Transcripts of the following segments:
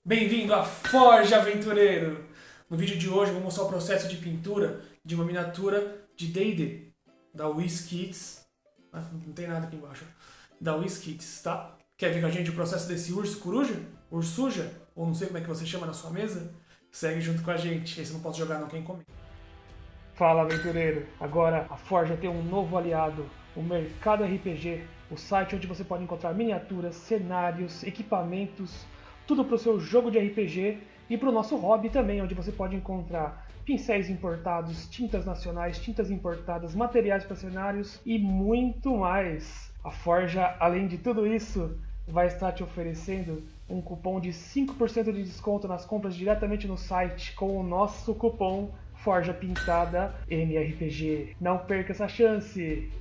Bem-vindo a Forja Aventureiro! No vídeo de hoje eu vou mostrar o processo de pintura de uma miniatura de D&D, da WizKids. Não tem nada aqui embaixo. Da WizKids, tá? Quer ver com a gente o processo desse urso coruja? Ursuja? Ou não sei como é que você chama na sua mesa? Segue junto com a gente. Esse eu não posso jogar não, quem comenta. Fala, aventureiro! Agora a Forja tem um novo aliado, o Mercado RPG, o site onde você pode encontrar miniaturas, cenários, equipamentos, tudo para o seu jogo de RPG e para o nosso hobby também, onde você pode encontrar pincéis importados, tintas nacionais, tintas importadas, materiais para cenários e muito mais. A Forja, além de tudo isso, vai estar te oferecendo um cupom de 5% de desconto nas compras diretamente no site com o nosso cupom Forja Pintada MRPG. Não perca essa chance!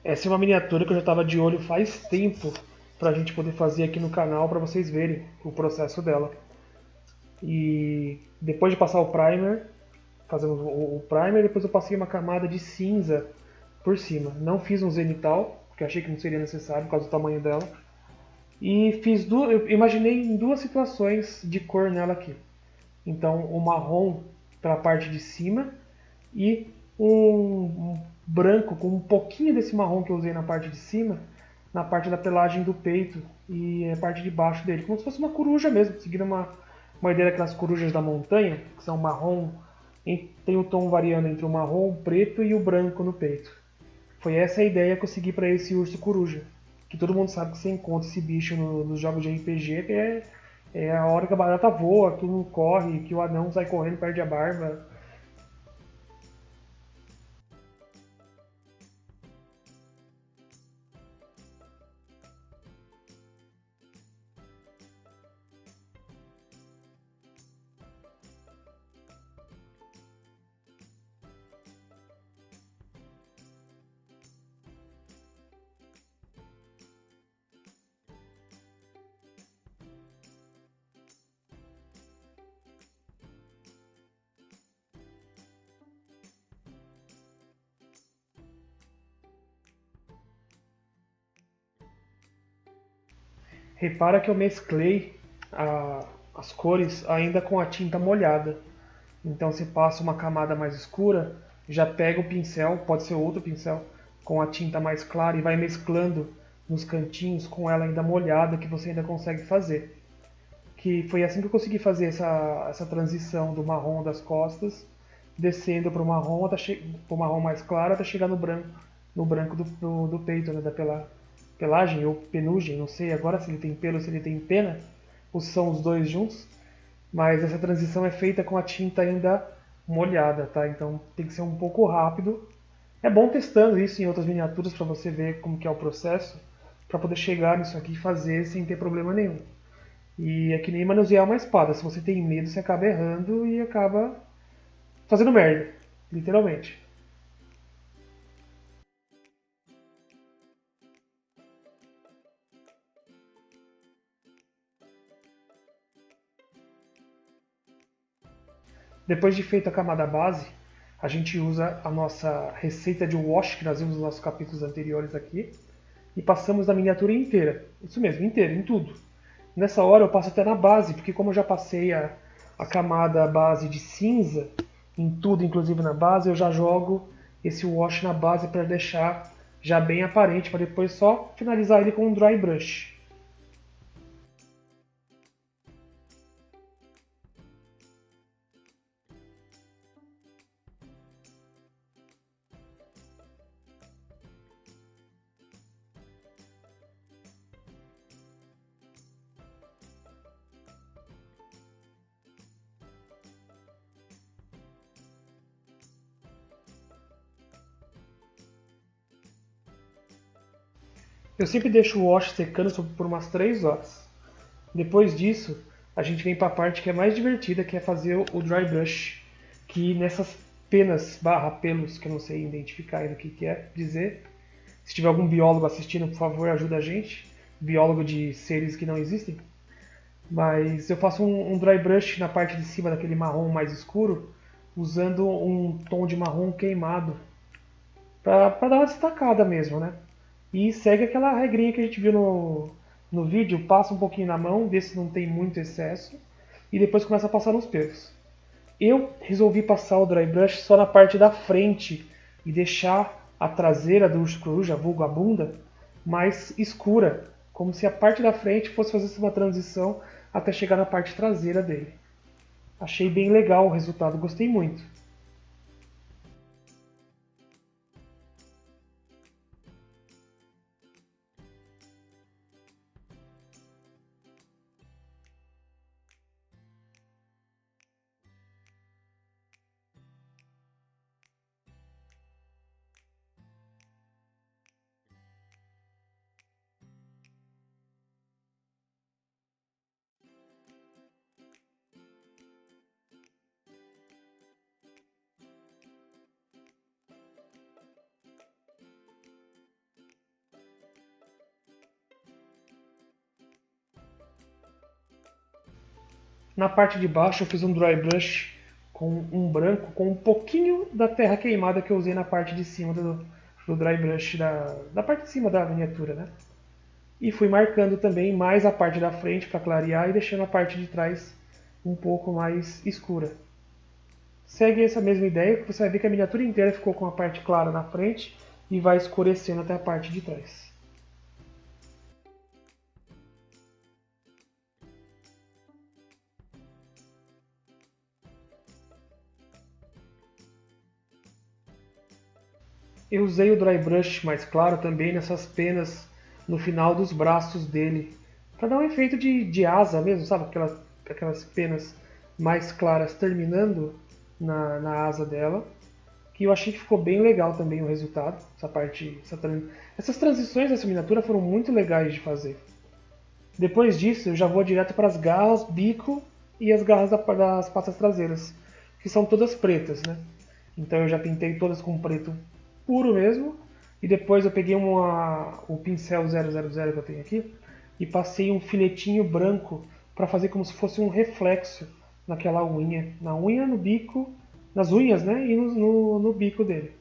Essa é uma miniatura que eu já estava de olho faz tempo para a gente poder fazer aqui no canal para vocês verem o processo dela. E depois de passar o primer, fazemos o primer, depois eu passei uma camada de cinza por cima. Não fiz um zenital, porque achei que não seria necessário por causa do tamanho dela. E fiz eu imaginei em duas situações de cor nela aqui. Então, o marrom para a parte de cima e um branco com um pouquinho desse marrom que eu usei na parte de cima, na parte da pelagem do peito e a parte de baixo dele, como se fosse uma coruja mesmo, seguindo uma ideia daquelas corujas da montanha, que são marrom, tem o tom variando entre o marrom, o preto e o branco no peito. Foi essa a ideia que eu segui para esse urso coruja, que todo mundo sabe que você encontra esse bicho nos jogos de RPG, que é a hora que a barata voa, que um corre, que o anão sai correndo, perde a barba. Repara que eu mesclei as cores ainda com a tinta molhada. Então você passa uma camada mais escura, já pega o pincel, pode ser outro pincel, com a tinta mais clara e vai mesclando nos cantinhos com ela ainda molhada que você ainda consegue fazer. Que foi assim que eu consegui fazer essa transição do marrom das costas, descendo para o marrom, pro marrom mais claro até chegar no branco do peito, né, pelagem ou penugem, não sei agora se ele tem pelo ou se ele tem pena, ou são os dois juntos, mas essa transição é feita com a tinta ainda molhada, tá? Então tem que ser um pouco rápido. É bom testando isso em outras miniaturas para você ver como que é o processo, para poder chegar nisso aqui e fazer sem ter problema nenhum. E é que nem manusear uma espada, se você tem medo, você acaba errando e acaba fazendo merda, literalmente. Depois de feita a camada base, a gente usa a nossa receita de wash que nós vimos nos nossos capítulos anteriores aqui e passamos na miniatura inteira. Isso mesmo, inteira, em tudo. Nessa hora eu passo até na base, porque como eu já passei a camada base de cinza em tudo, inclusive na base, eu já jogo esse wash na base para deixar já bem aparente, para depois só finalizar ele com um dry brush. Eu sempre deixo o wash secando por umas 3 horas. Depois disso, a gente vem para a parte que é mais divertida, que é fazer o dry brush, que nessas penas barra pelos, que eu não sei identificar ainda o que quer dizer. Se tiver algum biólogo assistindo, por favor, ajuda a gente. Biólogo de seres que não existem. Mas eu faço um dry brush na parte de cima daquele marrom mais escuro, usando um tom de marrom queimado, para dar uma destacada mesmo, né? E segue aquela regrinha que a gente viu no vídeo, passa um pouquinho na mão, vê se não tem muito excesso, e depois começa a passar nos pelos. Eu resolvi passar o dry brush só na parte da frente e deixar a traseira do urso coruja, vulgo a bunda, mais escura, como se a parte da frente fosse fazer uma transição até chegar na parte traseira dele. Achei bem legal o resultado, gostei muito. Na parte de baixo eu fiz um dry brush com um branco, com um pouquinho da terra queimada que eu usei na parte de cima do dry brush da parte de cima da miniatura, né? E fui marcando também mais a parte da frente para clarear e deixando a parte de trás um pouco mais escura. Segue essa mesma ideia, que você vai ver que a miniatura inteira ficou com a parte clara na frente e vai escurecendo até a parte de trás. Eu usei o dry brush mais claro também nessas penas no final dos braços dele, para dar um efeito de asa mesmo, sabe? Aquelas penas mais claras terminando na asa dela, que eu achei que ficou bem legal também o resultado. Essas transições dessa miniatura foram muito legais de fazer. Depois disso, eu já vou direto para as garras, bico e as garras das patas traseiras, que são todas pretas, né? Então eu já pintei todas com preto puro mesmo, e depois eu peguei o pincel 000 que eu tenho aqui e passei um filetinho branco para fazer como se fosse um reflexo naquela unha, na unha, no bico, nas unhas, né? E no bico dele.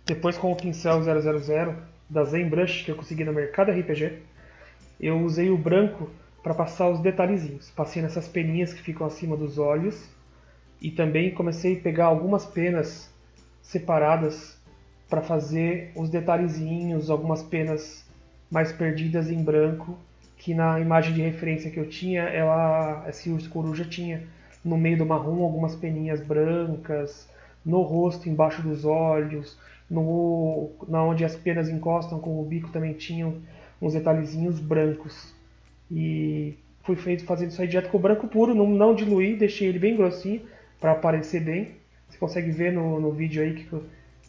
Depois com o pincel 000 da ZenBrush que eu consegui no Mercado RPG, eu usei o branco para passar os detalhezinhos. Passei nessas peninhas que ficam acima dos olhos e também comecei a pegar algumas penas separadas para fazer os detalhezinhos, algumas penas mais perdidas em branco, que na imagem de referência que eu tinha, esse urso coruja tinha no meio do marrom algumas peninhas brancas, no rosto, embaixo dos olhos, Na onde as penas encostam com o bico também tinham uns detalhezinhos brancos. E fui fazendo isso aí direto com o branco puro, não diluí, deixei ele bem grossinho para aparecer bem. Você consegue ver no vídeo aí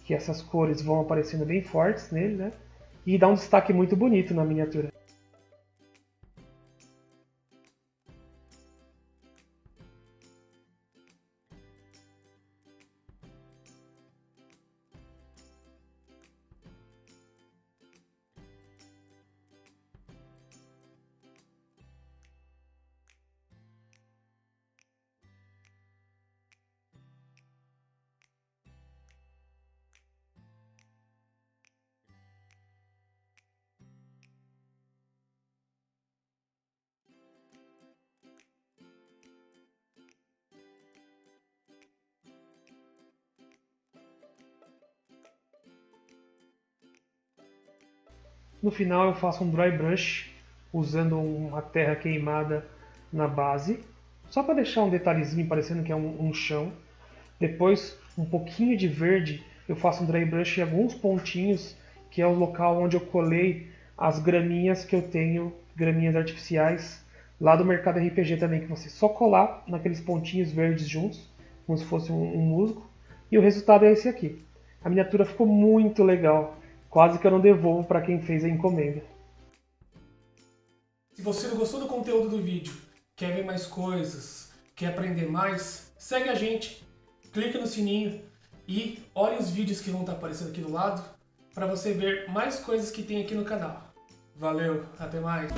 que essas cores vão aparecendo bem fortes nele, né? E dá um destaque muito bonito na miniatura. No final eu faço um dry brush usando uma terra queimada na base, só para deixar um detalhezinho parecendo que é um chão. Depois um pouquinho de verde, eu faço um dry brush em alguns pontinhos, que é o local onde eu colei as graminhas que eu tenho, graminhas artificiais, lá do mercado RPG também, que você só colar naqueles pontinhos verdes juntos, como se fosse um musgo, e o resultado é esse aqui. A miniatura ficou muito legal, quase que eu não devolvo para quem fez a encomenda. Se você não gostou do conteúdo do vídeo, quer ver mais coisas, quer aprender mais, segue a gente, clica no sininho e olhe os vídeos que vão estar aparecendo aqui do lado para você ver mais coisas que tem aqui no canal. Valeu, até mais!